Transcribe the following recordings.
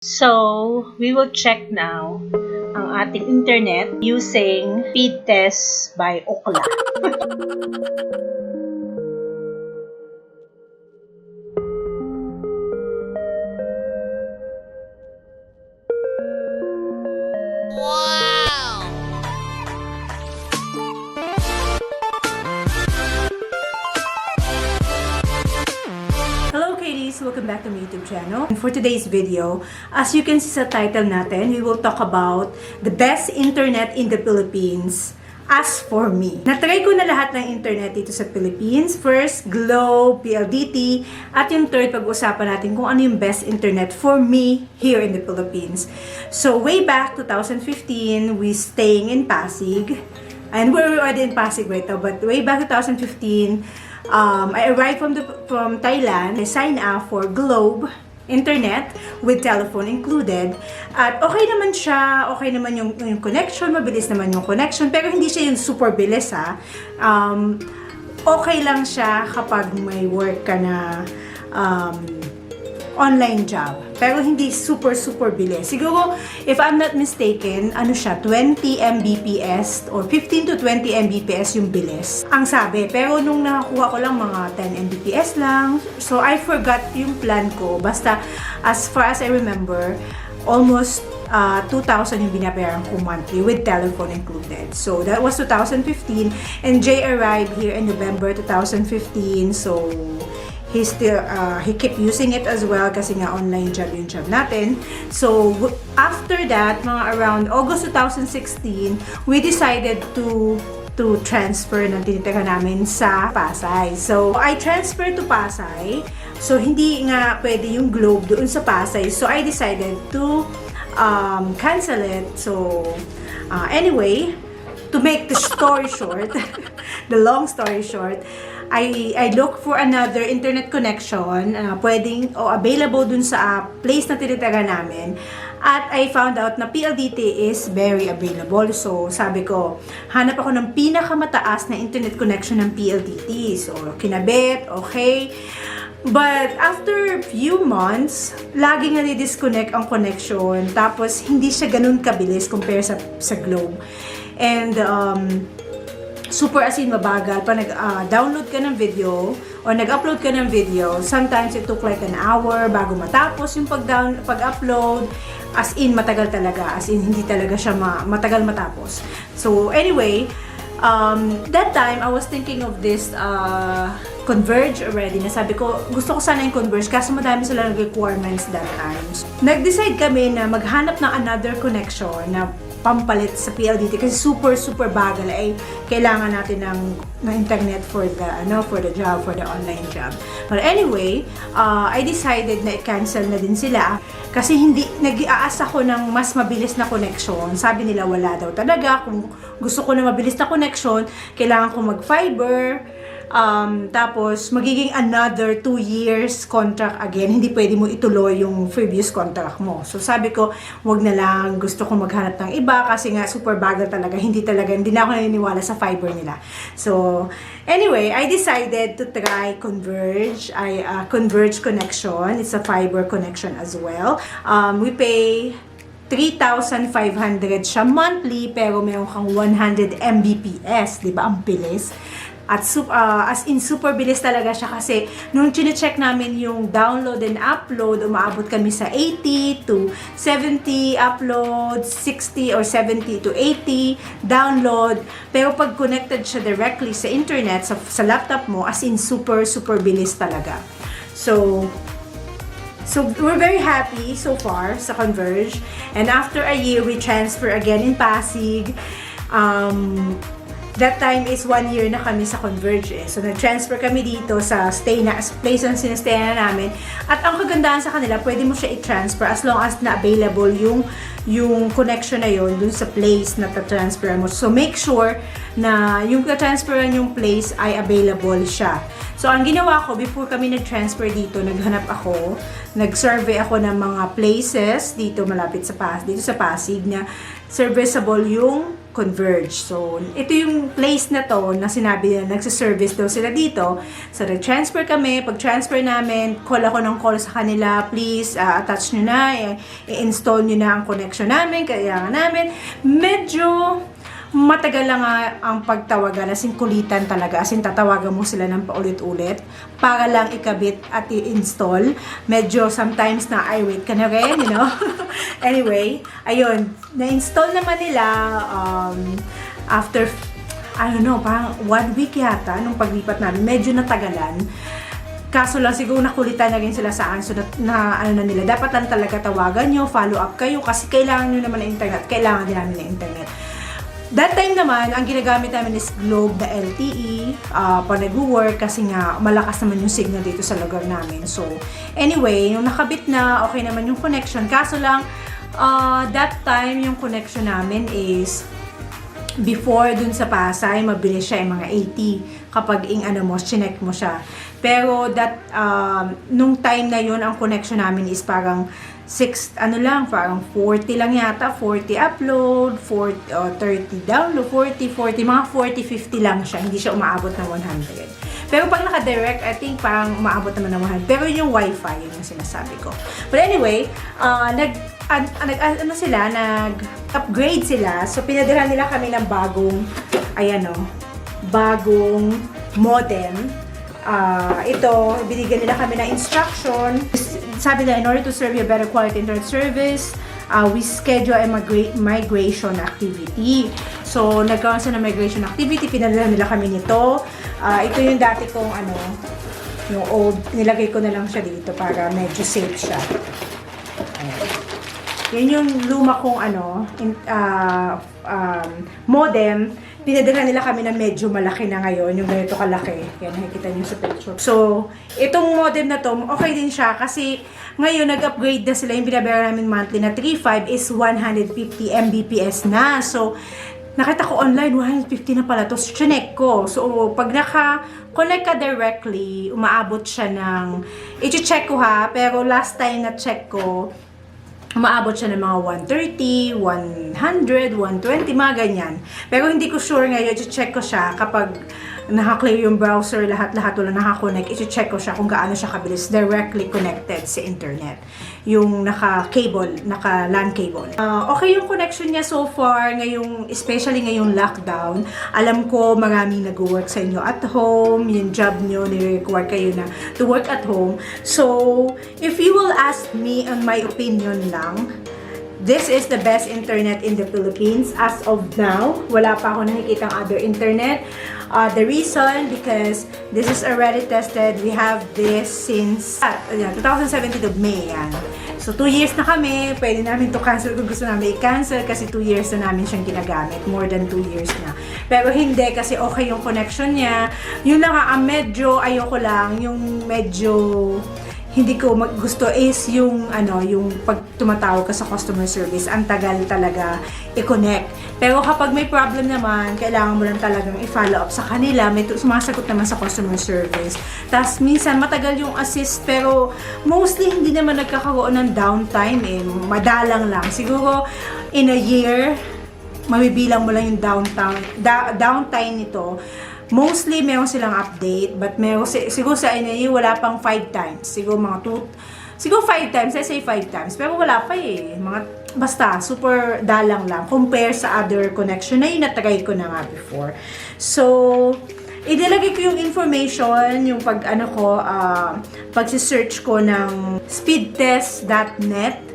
So, we will check now ang ating internet using speed test by Ookla. Hello Katie's! Welcome back to my YouTube channel. And for today's video, as you can see sa title natin, we will talk about the best internet in the Philippines as for me. Natry ko na lahat ng internet dito sa Philippines. First, Globe, PLDT, at yung third, pag-usapan natin kung ano yung best internet for me here in the Philippines. So way back 2015, we staying in Pasig. And we're already in Pasig right now, but way back 2015, I arrived from Thailand. I signed up for Globe Internet with telephone included. At okay naman siya, okay naman yung connection, mabilis naman yung connection, pero hindi siya yung super bilis ha. Okay lang siya kapag may work ka na online job. Pero hindi super bilis. Siguro, if I'm not mistaken, ano siya, 20 Mbps or 15 to 20 Mbps yung bilis. Ang sabi. Pero nung nakakuha ko lang, mga 10 Mbps lang. So, I forgot yung plan ko. Basta, as far as I remember, almost 2,000 yung binabayaran ko monthly with telephone included. So, that was 2015. And Jay arrived here in November 2015. So, he kept using it as well kasi nga online job yung job natin. So, after that, mga around August 2016, we decided to transfer ng tinitira namin sa Pasay. So, I transferred to Pasay. So, hindi nga pwede yung Globe doon sa Pasay. So, I decided to cancel it. So, anyway, to make the story short, the long story short, I look for another internet connection pwedeng o available dun sa place na tinitira namin. At I found out na PLDT is very available. So, sabi ko, hanap ako ng pinakamataas na internet connection ng PLDT. So, kinabit, okay. But after few months, lagi nga di-disconnect ang connection. Tapos, hindi siya ganun kabilis compare sa Globe. And, super as in mabagal. Pa nag-download ka ng video or nag-upload ka ng video, sometimes it took like an hour bago matapos yung pag-upload. As in, matagal talaga. As in, hindi talaga siya matagal matapos. So, anyway, that time, I was thinking of this Converge already. Nasabi ko, gusto ko sana yung Converge kasi madami sila requirements that time. Nag-decide kami na maghanap ng another connection na pampalit sa PLDT kasi super bagal ay kailangan natin ng internet for the job, for the online job. But anyway, I decided na i-cancel na din sila kasi hindi nag-aasa ko ng mas mabilis na connection. Sabi nila wala daw talaga. Kung gusto ko na mabilis na connection, kailangan ko mag-fiber. Tapos magiging another 2 years contract again. Hindi pwede mo ituloy yung previous contract mo. So sabi ko, wag na lang, gusto ko maghanap ng iba kasi nga super bagal talaga. Hindi na ako naniniwala sa fiber nila. So anyway, I decided to try Converge. Converge connection. It's a fiber connection as well. We pay 3,500 siya monthly pero meron kang 100 Mbps, di ba? Ang bilis. At as in super bilis talaga siya kasi nung chine-check namin yung download and upload, umaabot kami sa 80 to 70 upload, 60 or 70 to 80 download. Pero pag connected siya directly sa internet, sa laptop mo, as in super bilis talaga. So we're very happy so far sa Converge. And after a year, we transfer again in Pasig. That time is 1 year na kami sa Converge eh. So, nag-transfer kami dito sa place na sinastay na namin. At ang kagandahan sa kanila, pwede mo siya i-transfer as long as na available yung connection na yun dun sa place na ta-transfer mo. So, make sure na yung ta-transferan yung place ay available siya. So, ang ginawa ko, before kami nag-transfer dito, nag-survey ako ng mga places dito malapit dito sa Pasig na serviceable yung Converge. So, ito yung place na to na sinabi nila, nagsiservice daw sila dito. So, nag-transfer kami. Pag-transfer namin, call ako ng call sa kanila. Please, attach nyo na, i-install nyo na ang connection namin, kailangan namin. Medyo matagal lang ang pagtawagan, as in kulitan talaga, as in tatawagan mo sila ng paulit-ulit para lang ikabit at i-install. Medyo sometimes na I wait ka na rin, you know. Anyway, ayun, na-install naman nila after, I don't know, parang 1 week yata nung paglipat namin, medyo natagalan. Kaso lang siguro nakulitan na rin sila sa answer na ano na nila, dapat lang talaga tawagan nyo, follow up kayo kasi kailangan nyo naman ng internet, kailangan din namin ng internet. That time naman, ang ginagamit namin is Globe na LTE pag nag-work kasi nga malakas naman yung signal dito sa lugar namin. So, anyway, yung nakabit na, okay naman yung connection. Kaso lang, that time yung connection namin is before dun sa Pasay, mabilis siya yung mga 80 kapag chinek mo siya. Pero nung time na yun, ang connection namin is parang 40 lang yata, 40 upload, 30 download, 40, mga 40-50 lang siya, hindi siya umaabot ng 100. Pero pag naka-direct, I think parang umaabot naman ng 100. Pero yung wifi, yun yung sinasabi ko. But anyway, nag-upgrade sila. So, pinadala nila kami ng bagong modem. Ito, binigyan nila kami ng instruction. Sabi nila, in order to serve you a better quality internet service, we schedule a migration activity. So, nagkaroon sa migration activity, pinadala nila kami nito. Ito yung dati kong yung old, nilagay ko na lang siya dito para medyo safe siya. Yan yung luma kong modem. Pinadala nila kami na medyo malaki na ngayon, yung ganito kalaki. Yan, nakikita niyo sa picture. So, itong modem na to, okay din siya kasi ngayon nag-upgrade na sila. Yung binabayaran namin monthly na 3.5 is 150 Mbps na. So, nakita ko online, 150 na pala to. So, chinek ko. So, pag naka-connect ka directly, umaabot siya ng, i-check ko ha, pero last time na check ko, umaabot siya ng mga 130, 100, 120, mga ganyan. Pero hindi ko sure ngayon, i-check ko siya kapag naka-clear yung browser, lahat-lahat wala naka-connect, i-check ko siya kung gaano siya kabilis directly connected sa internet. Yung naka-cable, naka-LAN cable. Okay yung connection niya so far, especially ngayong lockdown. Alam ko maraming nag-work sa inyo at home, yung job nyo, nire-require kayo na to work at home. So, if you will ask me on my opinion lang, this is the best internet in the Philippines as of now. Wala pa ako nakikitang other internet. The reason, because this is already tested. We have this since 2017 of May. Yan. So, 2 years na kami. Pwede namin to cancel kung gusto namin i-cancel kasi 2 years na namin siyang ginagamit. More than 2 years na. Pero hindi kasi okay yung connection niya. Yun lang medyo ayoko lang. Yung medyo hindi ko gusto is yung pag tumatawag ka sa customer service, ang tagal talaga i-connect. Pero kapag may problem naman, kailangan mo lang talagang i-follow up sa kanila. May sumasagot naman sa customer service. Tapos minsan matagal yung assist, pero mostly hindi naman nagkakaroon ng downtime madalang lang. Siguro in a year, mabibilang mo lang yung downtime nito. Mostly, meron silang update, but siguro sa inyo, wala pang 5 times. Siguro mga 5 times, let's say 5 times. Pero wala pa basta, super dalang lang. Compare sa other connection na yun, natry ko na nga before. So, idilagay ko yung information, yung pag-search ko ng speedtest.net.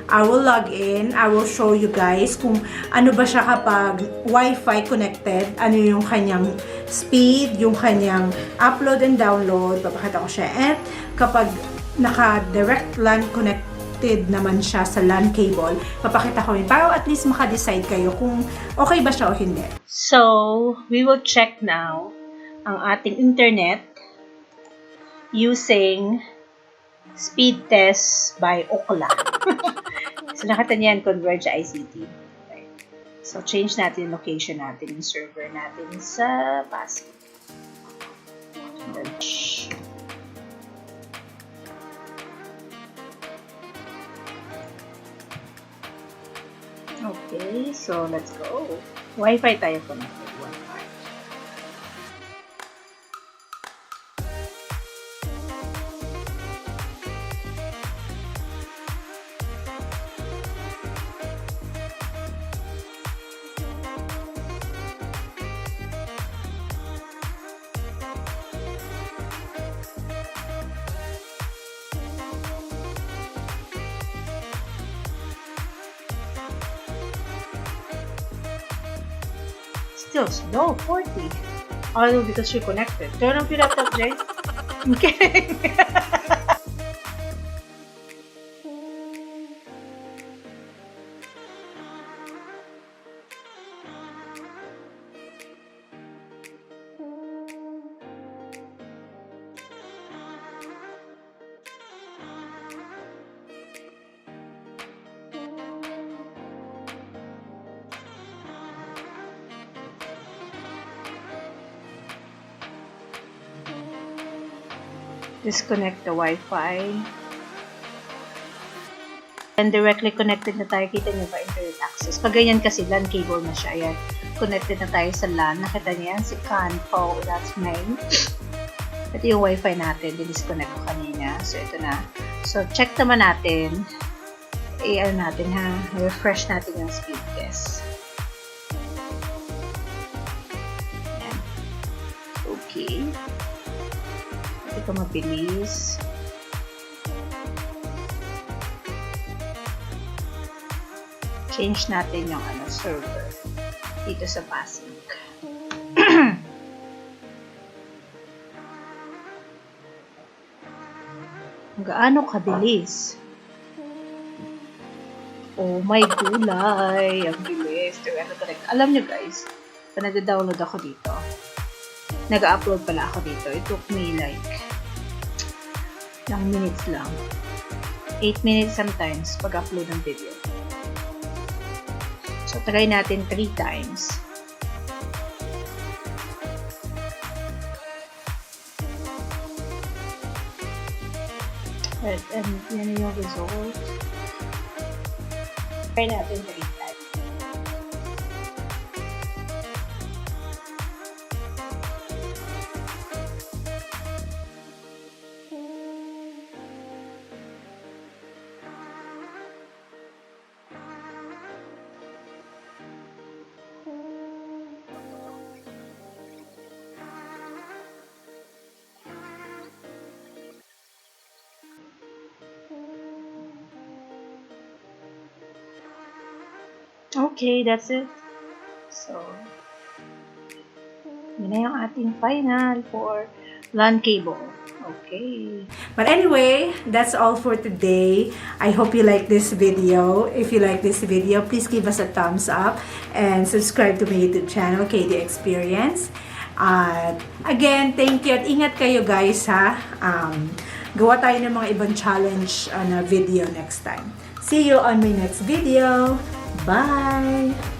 I will log in, I will show you guys kung ano ba siya kapag Wi-Fi connected, ano yung kanyang speed, yung kanyang upload and download, papakita ko siya. At kapag naka-direct LAN connected naman siya sa LAN cable, papakita ko yun para at least maka-decide kayo kung okay ba siya o hindi. So, we will check now ang ating internet using speed test by Ookla. So, nakita niyan, Converge ICT. Okay. So, change natin yung location natin, yung server natin sa Pasig. Okay, so let's go. Wi-Fi tayo connected. Wi-Fi. Still slow, 40. Although because you're connected. Turn off your laptop, Jay. Okay. Disconnect the Wi-Fi. And directly connected na tayo. Kita niyo ba? Internet access. Pag ganyan kasi, LAN cable na siya. Ayan. Connected na tayo sa LAN. Nakita niyo yan? Si Canpo. That's mine. Ito yung Wi-Fi natin. Disconnect ko kanina. So, ito na. So, check naman natin. Ano natin ha? Refresh natin yung speed test. Ayan. Okay. Ito mabilis. Change natin yung server dito sa Pasig. Gaano kabilis? Oh my gulay! Ang bilis. Alam nyo guys, pa nag-download ako dito. Nag-upload pala ako dito. It took me like ilang minutes lang. 8 minutes sometimes pag-upload ng video. So, try natin 3 times. And yan yung result. Try natin 3 times. Okay, that's it. So, yun na yung ating final for LAN cable. Okay. But anyway, that's all for today. I hope you like this video. If you like this video, please give us a thumbs up and subscribe to my YouTube channel, KD Experience. Again, thank you at ingat kayo guys ha. Gawa tayo ng mga ibang challenge na video next time. See you on my next video. Bye!